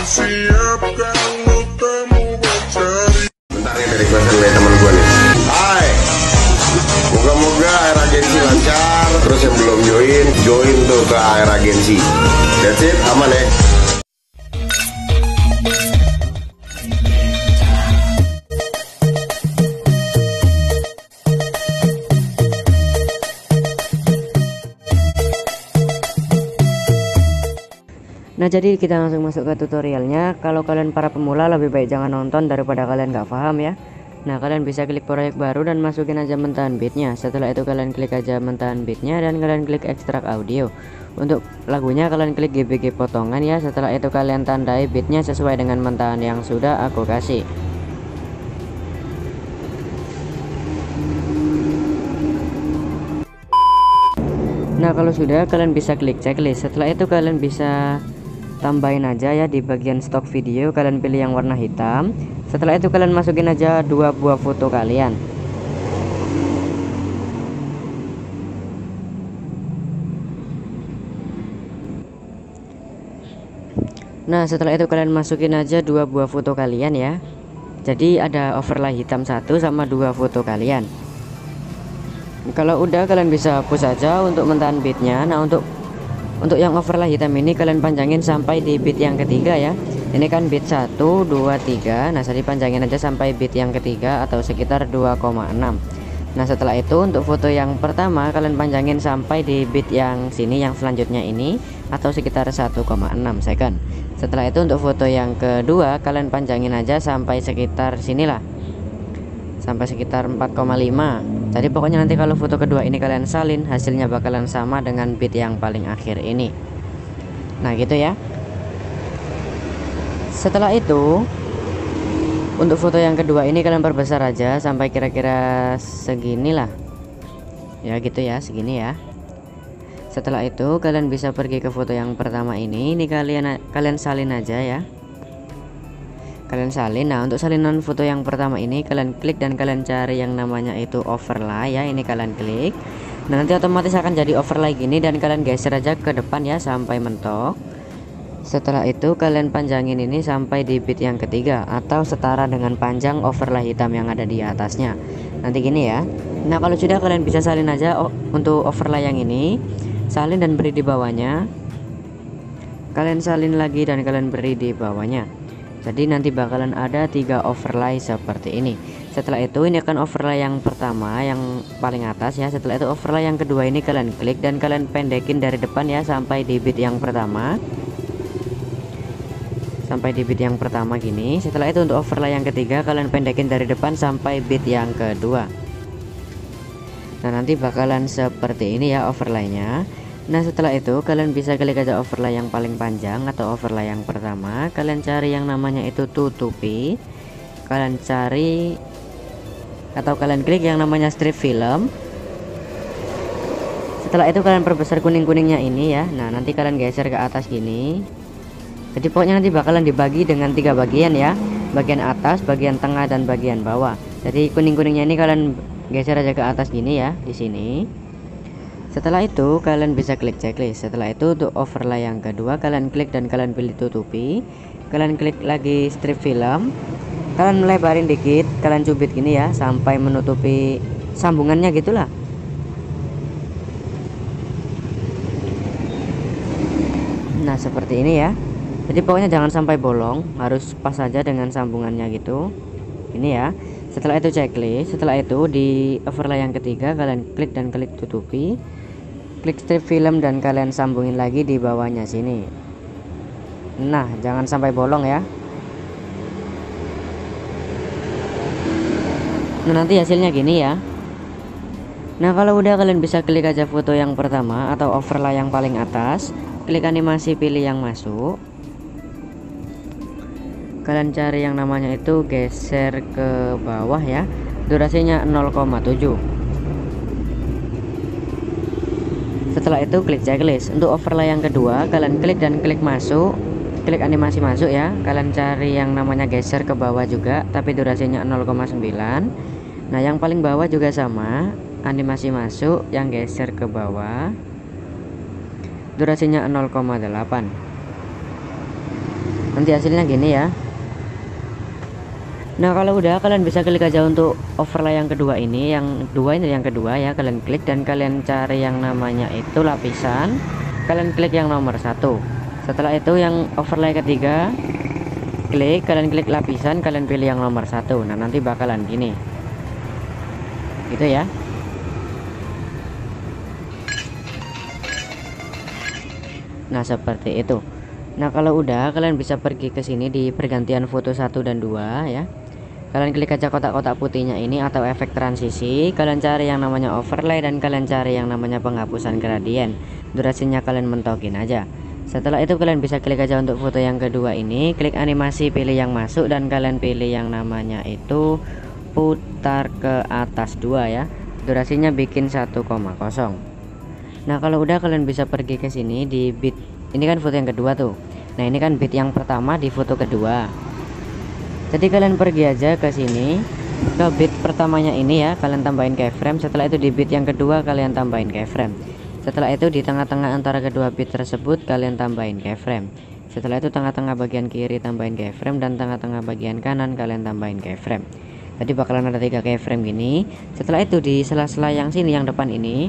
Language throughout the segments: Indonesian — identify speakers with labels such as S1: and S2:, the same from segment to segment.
S1: Bentar nih dari requestan dari temen gue nih. Hai, moga-moga Air Agency lancar. Terus yang belum join tuh ke Air Agency. That's it, aman ya.
S2: Nah, jadi kita langsung masuk ke tutorialnya. Kalau kalian para pemula, lebih baik jangan nonton daripada kalian nggak paham ya. Nah, kalian bisa klik proyek baru dan masukin aja mentahan beatnya. Setelah itu kalian klik aja mentahan beatnya dan kalian klik ekstrak audio. Untuk lagunya kalian klik gbg potongan ya. Setelah itu kalian tandai beatnya sesuai dengan mentahan yang sudah aku kasih. Nah, kalau sudah kalian bisa klik checklist. Setelah itu kalian bisa tambahin aja ya di bagian stok video, kalian pilih yang warna hitam. Setelah itu kalian masukin aja 2 buah foto kalian. Nah, setelah itu kalian masukin aja 2 buah foto kalian ya. Jadi ada overlay hitam 1 sama 2 foto kalian. Kalau udah kalian bisa hapus aja untuk mentahan beatnya. Nah, untuk yang overlay hitam ini kalian panjangin sampai di beat yang ketiga ya. Ini kan beat 1, 2, 3. Nah, saya panjangin aja sampai beat yang ketiga atau sekitar 2,6. Nah, setelah itu untuk foto yang pertama kalian panjangin sampai di beat yang sini, yang selanjutnya ini, atau sekitar 1,6 second. Setelah itu untuk foto yang kedua kalian panjangin aja sampai sekitar sinilah, sampai sekitar 4,5. Jadi pokoknya nanti kalau foto kedua ini kalian salin, hasilnya bakalan sama dengan beat yang paling akhir ini. Nah, gitu ya. Setelah itu untuk foto yang kedua ini kalian perbesar aja sampai kira-kira seginilah ya, gitu ya, segini ya. Setelah itu kalian bisa pergi ke foto yang pertama ini kalian salin aja ya. Kalian salin. Nah, untuk salinan foto yang pertama ini kalian klik dan kalian cari yang namanya itu overlay ya. Ini kalian klik. Nah, nanti otomatis akan jadi overlay gini dan kalian geser aja ke depan ya sampai mentok. Setelah itu kalian panjangin ini sampai di beat yang ketiga atau setara dengan panjang overlay hitam yang ada di atasnya. Nanti gini ya. Nah, kalau sudah kalian bisa salin aja untuk overlay yang ini. Salin dan beri di bawahnya. Kalian salin lagi dan kalian beri di bawahnya. Jadi nanti bakalan ada 3 overlay seperti ini. Setelah itu ini akan overlay yang pertama yang paling atas ya. Setelah itu overlay yang kedua ini kalian klik dan kalian pendekin dari depan ya sampai di beat yang pertama. Sampai di beat yang pertama gini. Setelah itu untuk overlay yang ketiga kalian pendekin dari depan sampai beat yang kedua. Nah, nanti bakalan seperti ini ya overlaynya. Nah, setelah itu kalian bisa klik aja overlay yang paling panjang atau overlay yang pertama. Kalian cari yang namanya itu tutupi. Kalian cari atau kalian klik yang namanya strip film. Setelah itu kalian perbesar kuning-kuningnya ini ya. Nah, nanti kalian geser ke atas gini. Jadi pokoknya nanti bakalan dibagi dengan 3 bagian ya. Bagian atas, bagian tengah, dan bagian bawah. Jadi kuning-kuningnya ini kalian geser aja ke atas gini ya, di sini. Setelah itu kalian bisa klik checklist. Setelah itu untuk overlay yang kedua kalian klik dan kalian pilih tutupi. Kalian klik lagi strip film. Kalian melebarin dikit, kalian cubit gini ya sampai menutupi sambungannya gitulah. Nah, seperti ini ya. Jadi pokoknya jangan sampai bolong, harus pas saja dengan sambungannya gitu. Ini ya. Setelah itu checklist. Setelah itu di overlay yang ketiga kalian klik dan klik tutupi. Klik strip film dan kalian sambungin lagi di bawahnya sini. Nah, jangan sampai bolong ya. Nah, nanti hasilnya gini ya. Nah, kalau udah kalian bisa klik aja foto yang pertama atau overlay yang paling atas. Klik animasi, pilih yang masuk. Kalian cari yang namanya itu geser ke bawah ya. Durasinya 0,7. Setelah itu klik checklist. Untuk overlay yang kedua kalian klik dan klik masuk, klik animasi masuk ya. Kalian cari yang namanya geser ke bawah juga, tapi durasinya 0,9. Nah, yang paling bawah juga sama, animasi masuk yang geser ke bawah, durasinya 0,8. Nanti hasilnya gini ya. Nah kalau udah, kalian bisa klik aja untuk overlay yang kedua ini, yang kedua ya, kalian klik dan kalian cari yang namanya itu lapisan, kalian klik yang nomor 1. Setelah itu yang overlay ketiga, kalian klik lapisan, kalian pilih yang nomor 1. Nah nanti bakalan gini gitu ya. Nah seperti itu. Nah kalau udah, kalian bisa pergi ke sini di pergantian foto 1 dan 2 ya. Kalian klik aja kotak-kotak putihnya ini atau efek transisi, kalian cari yang namanya overlay dan kalian cari yang namanya penghapusan gradien. Durasinya kalian mentokin aja. Setelah itu kalian bisa klik aja untuk foto yang kedua ini, klik animasi, pilih yang masuk dan kalian pilih yang namanya itu putar ke atas 2 ya. Durasinya bikin 1,0. Nah kalau udah, kalian bisa pergi ke sini di bit. Ini kan foto yang kedua tuh. Nah ini kan bit yang pertama di foto kedua. Jadi kalian pergi aja ke sini ke bit pertamanya ini ya, kalian tambahin keyframe. Setelah itu di bit yang kedua kalian tambahin keyframe. Setelah itu di tengah-tengah antara kedua bit tersebut kalian tambahin keyframe. Setelah itu tengah-tengah bagian kiri tambahin keyframe dan tengah-tengah bagian kanan kalian tambahin keyframe. Jadi bakalan ada 3 keyframe gini. Setelah itu di sela-sela yang sini, yang depan ini,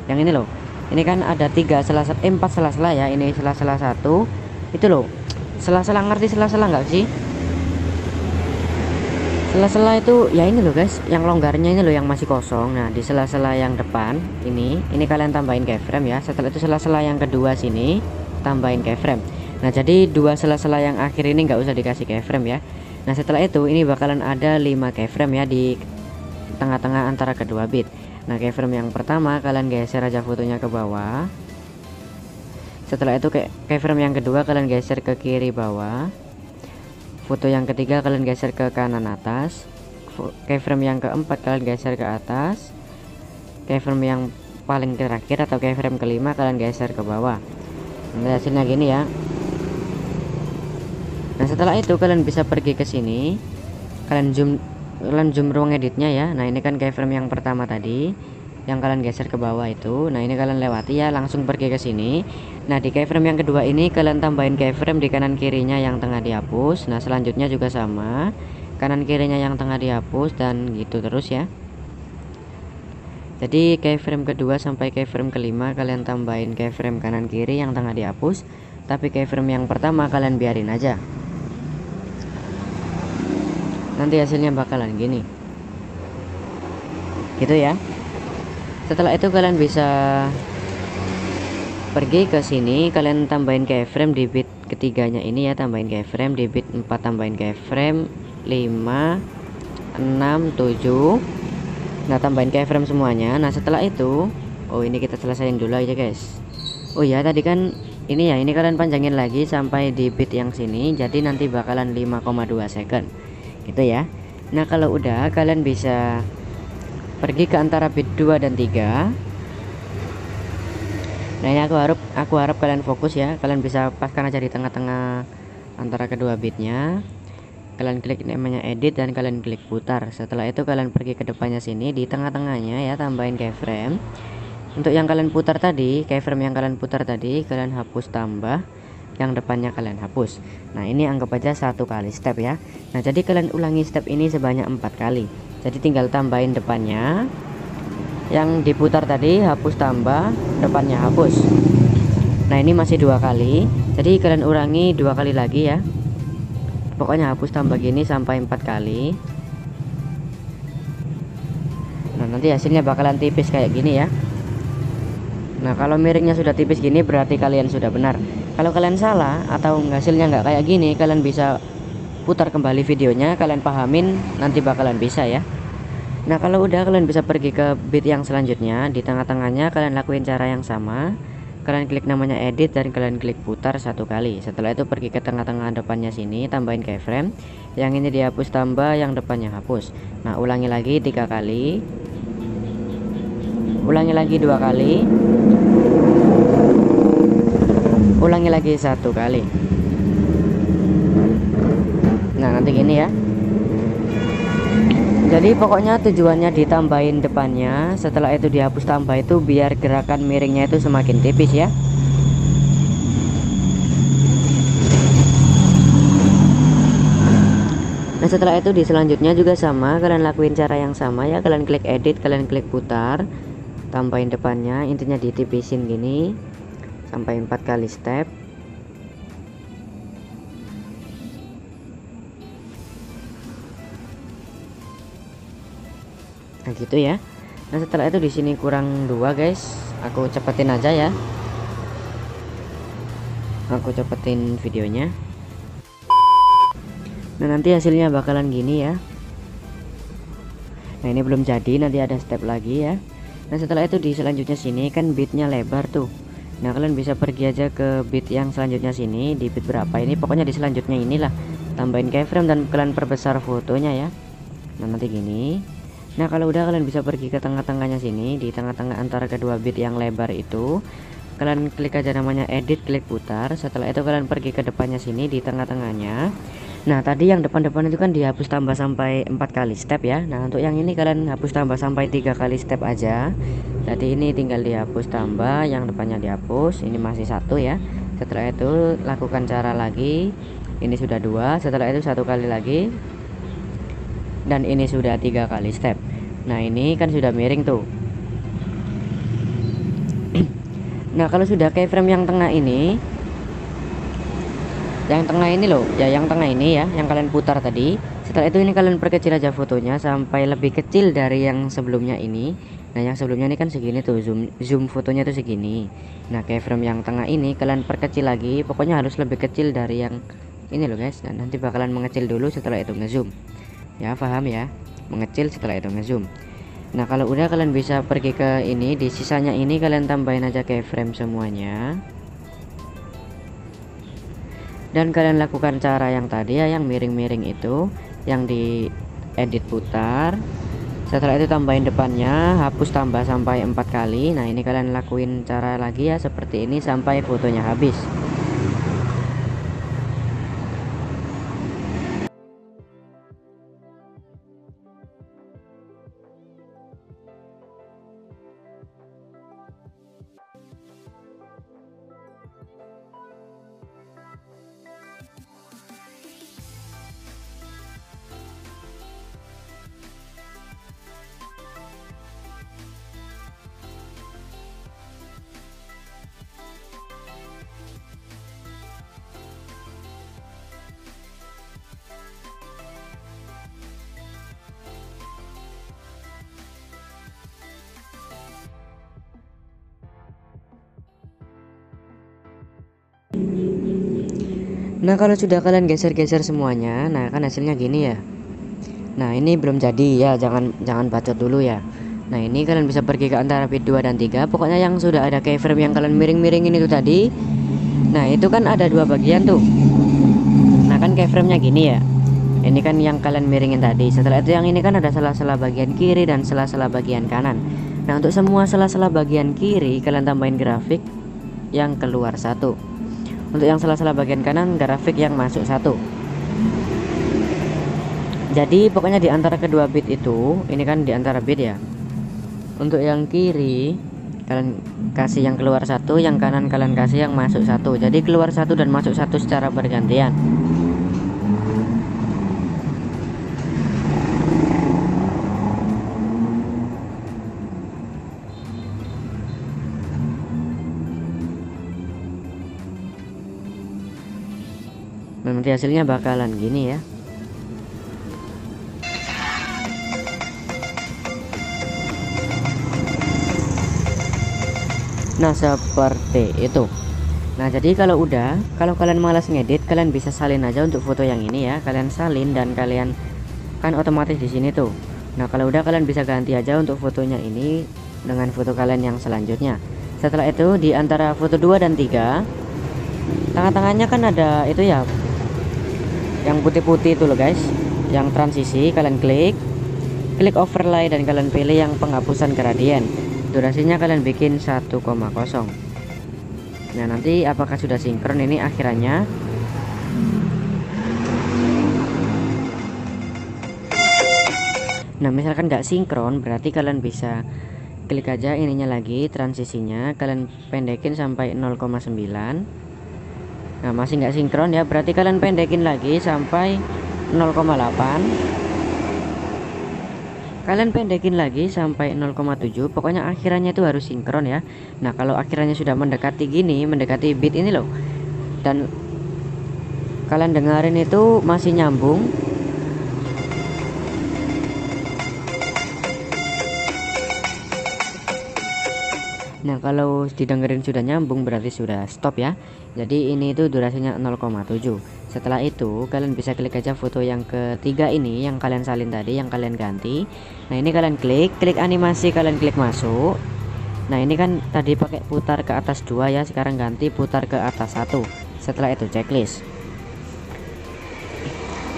S2: yang ini loh. Ini kan ada 4 sela-sela ya. Ini sela-sela 1. Itu loh. Sela-sela, ngerti sela-sela nggak sih? Sela-sela itu ya ini loh guys, yang longgarnya ini loh yang masih kosong. Nah di sela-sela yang depan ini kalian tambahin keyframe ya. Setelah itu sela-sela yang kedua sini tambahin keyframe. Nah jadi 2 sela-sela yang akhir ini nggak usah dikasih keyframe ya. Nah setelah itu ini bakalan ada 5 keyframe ya di tengah-tengah antara kedua bit. Nah keyframe yang pertama kalian geser aja fotonya ke bawah. Setelah itu keyframe yang kedua kalian geser ke kiri bawah. Foto yang ketiga kalian geser ke kanan atas. Keyframe yang keempat kalian geser ke atas. Keyframe yang paling terakhir atau keyframe kelima kalian geser ke bawah. Nah hasilnya gini ya. Nah setelah itu kalian bisa pergi ke sini, kalian zoom ruang editnya ya. Nah ini kan keyframe yang pertama tadi yang kalian geser ke bawah itu. Nah ini kalian lewati ya, langsung pergi ke sini. Nah di keyframe yang kedua ini kalian tambahin keyframe di kanan kirinya yang tengah dihapus. Nah selanjutnya juga sama, kanan kirinya yang tengah dihapus dan gitu terus ya. Jadi keyframe kedua sampai keyframe kelima kalian tambahin keyframe kanan kiri yang tengah dihapus, tapi keyframe yang pertama kalian biarin aja. Nanti hasilnya bakalan gini gitu ya. Setelah itu kalian bisa pergi ke sini, kalian tambahin keyframe di bit ketiganya ini ya, tambahin keyframe di bit 4, tambahin keyframe 5, 6, 7. Nah tambahin keyframe semuanya. Nah setelah itu ini kita selesaiin dulu aja guys. Oh ya tadi kan ini ya, ini kalian panjangin lagi sampai di bit yang sini, jadi nanti bakalan 5,2 second gitu ya. Nah kalau udah, kalian bisa pergi ke antara bit 2 dan 3. Nah ini aku harap kalian fokus ya. Kalian bisa paskan aja di tengah-tengah antara kedua bitnya. Kalian klik namanya edit dan kalian klik putar. Setelah itu kalian pergi ke depannya sini, di tengah-tengahnya ya tambahin keyframe. Untuk yang kalian putar tadi, keyframe yang kalian putar tadi kalian hapus tambah, yang depannya kalian hapus. Nah ini anggap aja 1 kali step ya. Nah jadi kalian ulangi step ini sebanyak 4 kali. Jadi tinggal tambahin depannya, yang diputar tadi hapus tambah, depannya hapus. Nah ini masih 2 kali, jadi kalian ulangi 2 kali lagi ya. Pokoknya hapus tambah gini sampai 4 kali. Nah nanti hasilnya bakalan tipis kayak gini ya. Nah kalau miringnya sudah tipis gini berarti kalian sudah benar. Kalau kalian salah atau hasilnya nggak kayak gini, kalian bisa putar kembali videonya, kalian pahamin, nanti bakalan bisa ya. Nah kalau udah, kalian bisa pergi ke bit yang selanjutnya. Di tengah-tengahnya kalian lakuin cara yang sama, kalian klik namanya edit dan kalian klik putar 1 kali. Setelah itu pergi ke tengah-tengah depannya sini, tambahin keyframe, yang ini dihapus tambah, yang depannya hapus. Nah ulangi lagi 3 kali, ulangi lagi 2 kali, ulangi lagi 1 kali. Nah nanti gini ya. Jadi pokoknya tujuannya ditambahin depannya, setelah itu dihapus tambah itu biar gerakan miringnya itu semakin tipis ya. Nah setelah itu di selanjutnya juga sama, kalian lakuin cara yang sama ya, kalian klik edit, kalian klik putar, tambahin depannya, intinya ditipisin gini sampai 4 kali step. Nah gitu ya. Nah setelah itu di sini kurang 2 guys, aku cepetin aja ya, aku cepetin videonya. Nah nanti hasilnya bakalan gini ya. Nah ini belum jadi, nanti ada step lagi ya. Nah setelah itu di selanjutnya sini kan bitnya lebar tuh. Nah kalian bisa pergi aja ke bit yang selanjutnya sini, di bit berapa ini, pokoknya di selanjutnya inilah, tambahin keyframe dan kalian perbesar fotonya ya. Nah nanti gini. Nah kalau udah kalian bisa pergi ke tengah-tengahnya sini, di tengah-tengah antara kedua bit yang lebar itu kalian klik aja namanya edit, klik putar. Setelah itu kalian pergi ke depannya sini di tengah-tengahnya. Nah tadi yang depan-depan itu kan dihapus tambah sampai 4 kali step ya. Nah untuk yang ini kalian hapus tambah sampai 3 kali step aja. Jadi ini tinggal dihapus tambah, yang depannya dihapus, ini masih 1 ya. Setelah itu lakukan cara lagi, ini sudah 2, setelah itu 1 kali lagi, dan ini sudah 3 kali step. Nah ini kan sudah miring tuh. Nah kalau sudah keyframe yang tengah ini, yang tengah ini loh ya, yang tengah ini ya, yang kalian putar tadi, setelah itu ini kalian perkecil aja fotonya sampai lebih kecil dari yang sebelumnya ini. Nah yang sebelumnya ini kan segini tuh, zoom fotonya tuh segini. Nah keyframe yang tengah ini kalian perkecil lagi, pokoknya harus lebih kecil dari yang ini loh guys. Nah nanti bakalan mengecil dulu, setelah itu ngezoom ya, paham ya, mengecil setelah itu ngezoom. Nah kalau udah kalian bisa pergi ke ini, di sisanya ini kalian tambahin aja keyframe semuanya, dan kalian lakukan cara yang tadi ya, yang miring-miring itu, yang di edit putar. Setelah itu tambahin depannya, hapus tambah sampai 4 kali. Nah ini kalian lakuin cara lagi ya seperti ini sampai fotonya habis. Nah kalau sudah kalian geser-geser semuanya, nah kan hasilnya gini ya. Nah ini belum jadi ya, jangan bacot dulu ya. Nah ini kalian bisa pergi ke antara bit 2 dan 3, pokoknya yang sudah ada keyframe yang kalian miring-miringin itu tadi. Nah itu kan ada 2 bagian tuh. Nah kan keyframe-nya gini ya, ini kan yang kalian miringin tadi. Setelah itu yang ini kan ada sela-sela bagian kiri dan sela-sela bagian kanan. Nah untuk semua sela-sela bagian kiri kalian tambahin grafik yang keluar 1. Untuk yang sela-sela bagian kanan grafik yang masuk 1. Jadi pokoknya di antara kedua bit itu, ini kan di antara bit ya. Untuk yang kiri kalian kasih yang keluar 1, yang kanan kalian kasih yang masuk 1. Jadi keluar 1 dan masuk 1 secara bergantian. Nanti hasilnya bakalan gini ya. Nah seperti itu. Nah jadi kalau kalian malas ngedit, kalian bisa salin aja untuk foto yang ini ya. Kalian salin dan kalian kan otomatis di sini tuh. Nah kalau udah kalian bisa ganti aja untuk fotonya ini dengan foto kalian yang selanjutnya. Setelah itu di antara foto 2 dan 3, tengah-tengahnya kan ada itu ya, yang putih-putih itu loh guys, yang transisi. Kalian klik overlay dan kalian pilih yang penghapusan gradien. Durasinya kalian bikin 1,0. Nah nanti apakah sudah sinkron ini akhirannya. Nah misalkan nggak sinkron, berarti kalian bisa klik aja ininya lagi, transisinya kalian pendekin sampai 0,9. Nah masih nggak sinkron ya, berarti kalian pendekin lagi sampai 0,8. Kalian pendekin lagi sampai 0,7. Pokoknya akhirannya itu harus sinkron ya. Nah kalau akhirannya sudah mendekati gini, mendekati bit ini loh, dan kalian dengerin itu masih nyambung, nah kalau didengerin sudah nyambung berarti sudah stop ya. Jadi ini itu durasinya 0,7. Setelah itu kalian bisa klik aja foto yang ketiga ini yang kalian salin tadi, yang kalian ganti. Nah ini kalian klik animasi, kalian klik masuk. Nah ini kan tadi pakai putar ke atas 2 ya, sekarang ganti putar ke atas 1. Setelah itu checklist.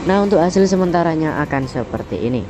S2: Nah untuk hasil sementaranya akan seperti ini.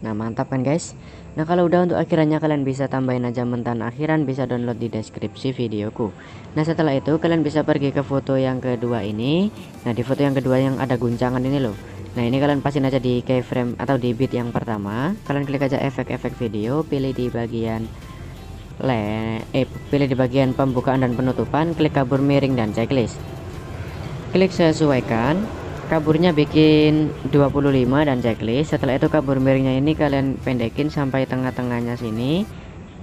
S2: Nah mantap kan guys. Nah kalau udah untuk akhirannya kalian bisa tambahin aja mentan akhiran, bisa download di deskripsi videoku. Nah setelah itu kalian bisa pergi ke foto yang kedua ini. Nah di foto yang kedua yang ada guncangan ini loh. Nah ini kalian pasin aja di keyframe atau di bit yang pertama. Kalian klik aja efek-efek video, pilih di bagian pilih di bagian pembukaan dan penutupan, klik kabur miring dan checklist. Klik sesuaikan, kaburnya bikin 25 dan checklist. Setelah itu kabur miringnya ini kalian pendekin sampai tengah-tengahnya sini,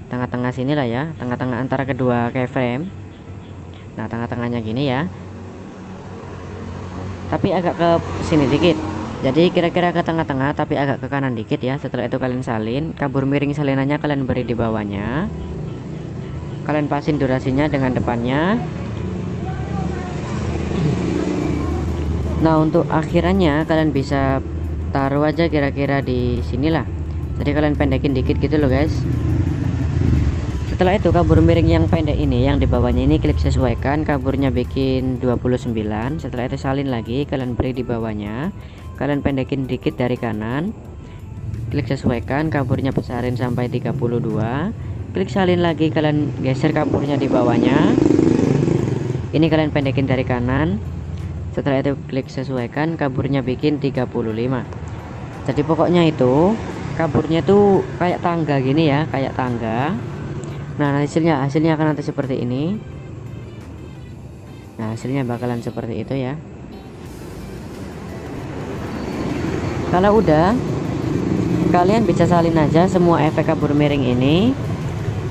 S2: tengah-tengah sini lah ya, tengah-tengah antara kedua keyframe. Nah tengah-tengahnya gini ya, tapi agak ke sini dikit, jadi kira-kira ke tengah-tengah tapi agak ke kanan dikit ya. Setelah itu kalian salin, kabur miring salinannya kalian beri di bawahnya, kalian pasin durasinya dengan depannya. Nah untuk akhirannya kalian bisa taruh aja kira-kira di sinilah, jadi kalian pendekin dikit gitu loh guys. Setelah itu kabur miring yang pendek ini yang di bawahnya ini klik sesuaikan, kaburnya bikin 29. Setelah itu salin lagi, kalian beri di bawahnya, kalian pendekin dikit dari kanan, klik sesuaikan, kaburnya besarin sampai 32. Klik salin lagi, kalian geser kaburnya di bawahnya, ini kalian pendekin dari kanan. Setelah itu klik sesuaikan, kaburnya bikin 35. Jadi pokoknya itu kaburnya tuh kayak tangga gini ya, kayak tangga. Nah hasilnya akan nanti seperti ini. Nah hasilnya bakalan seperti itu ya. Kalau udah, kalian bisa salin aja semua efek kabur miring ini,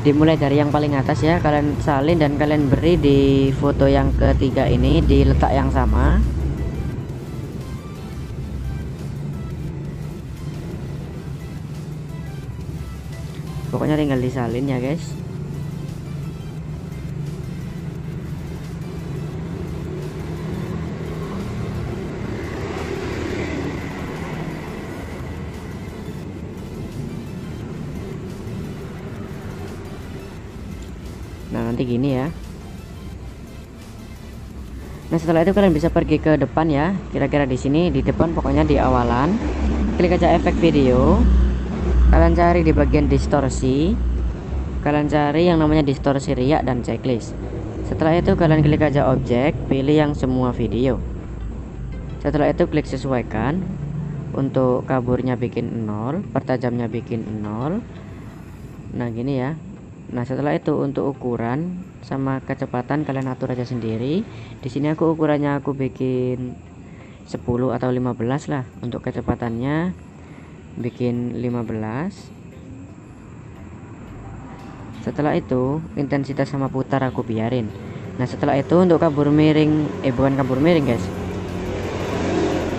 S2: dimulai dari yang paling atas ya, kalian salin dan kalian beri di foto yang ketiga ini di letak yang sama. Pokoknya tinggal disalin ya guys. Nah nanti gini ya. Nah setelah itu kalian bisa pergi ke depan ya, kira-kira di sini di depan, pokoknya di awalan. Klik aja efek video, kalian cari di bagian distorsi, kalian cari yang namanya distorsi riak dan checklist. Setelah itu kalian klik aja objek, pilih yang semua video. Setelah itu klik sesuaikan, untuk kaburnya bikin 0, pertajamnya bikin 0. Nah gini ya. Nah setelah itu untuk ukuran sama kecepatan kalian atur aja sendiri. Di sini aku ukurannya aku bikin 10 atau 15 lah. Untuk kecepatannya bikin 15. Setelah itu intensitas sama putar aku biarin. Nah setelah itu untuk kabur miring, bukan kabur miring guys,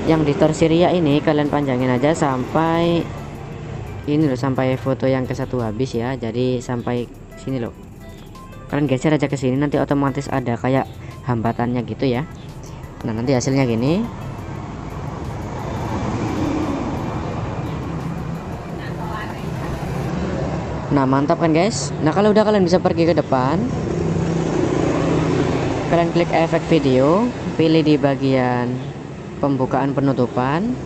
S2: yang distorsi riak ini kalian panjangin aja sampai ini loh, sampai foto yang ke satu habis ya. Jadi sampai sini loh, kalian geser aja ke sini, nanti otomatis ada kayak hambatannya gitu ya. Nah nanti hasilnya gini. Nah mantap kan guys. Nah kalau udah kalian bisa pergi ke depan, kalian klik efek video, pilih di bagian pembukaan penutupan,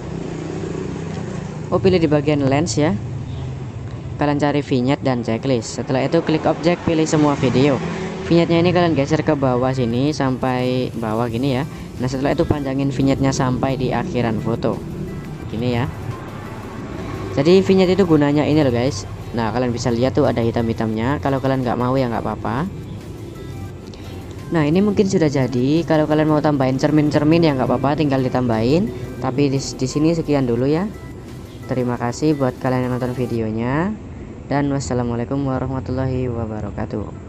S2: pilih di bagian lens ya, kalian cari vignette dan checklist. Setelah itu klik objek, pilih semua video. Vignette-nya ini kalian geser ke bawah sini sampai bawah gini ya. Nah setelah itu panjangin vignette-nya sampai di akhiran foto gini ya. Jadi vignette itu gunanya ini loh guys. Nah kalian bisa lihat tuh ada hitam-hitamnya. Kalau kalian nggak mau ya nggak apa-apa. Nah ini mungkin sudah jadi. Kalau kalian mau tambahin cermin-cermin ya nggak apa-apa, tinggal ditambahin. Tapi di sini sekian dulu ya. Terima kasih buat kalian yang nonton videonya. Dan wassalamualaikum warahmatullahi wabarakatuh.